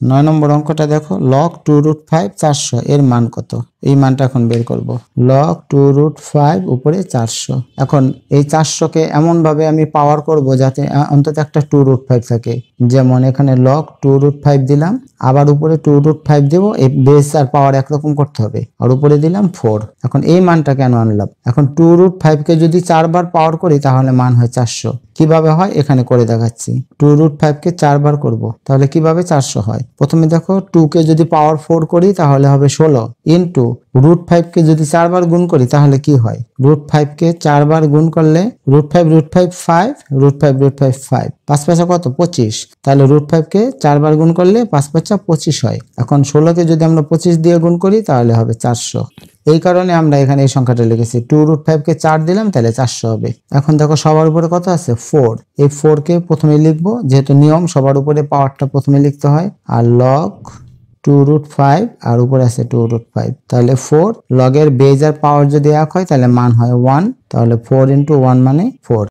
9 নম্বর অঙ্কটা দেখো, log 2√5 400 এর মান কত? এই মানটা এখন বের করব। log 2√5 উপরে 400। এখন এই 400কে এমন ভাবে আমি পাওয়ার করব যাতে অন্তত একটা 2√5 থাকে। যেমন এখানে log 2√5 দিলাম, আবার উপরে 2√5 দেব, এই বেস আর পাওয়ার একরকম করতে হবে। আর উপরে দিলাম 4। এখন এই মানটা কেন আনলাম? এখন 2√5 কে যদি 4 বার পাওয়ার করি তাহলে মান হয় 400। কিভাবে হয় এখানে করে দেখাচ্ছি। 2√5 কে 4 বার করব, তাহলে কিভাবে 400 হয়? প্রথমে দেখো 2 কে যদি পাওয়ার 4 করি তাহলে হবে 16 ইনটু √5 কে যদি 4 বার গুণ করি তাহলে কি হয়? √5 কে 4 বার গুণ করলে √5 5 √5 5 5 5 কত? 25। তাহলে √5 কে 4 বার গুণ করলে 5 5 25 হয়। এখন 16 কে যদি আমরা 25 দিয়ে গুণ করি তাহলে হবে 400। এই কারণে আমরা এখানে এই সংখ্যাটা লিখেছি। 2√5 কে 4 দিলাম তাহলে 400 হবে। এখন দেখো সবার উপরে কত আছে? 4। এই 4 কে প্রথমে লিখবো, যেহেতু নিয়ম সবার উপরে পাওয়ারটা প্রথমে লিখতে হয়। আর log 2√5 আর উপরে আছে 2√5, তাহলে 4 লগের বেজ আর পাওয়ার যদি এক হয় তাহলে মান হয় 1, তাহলে 4 × 1 মানে 4।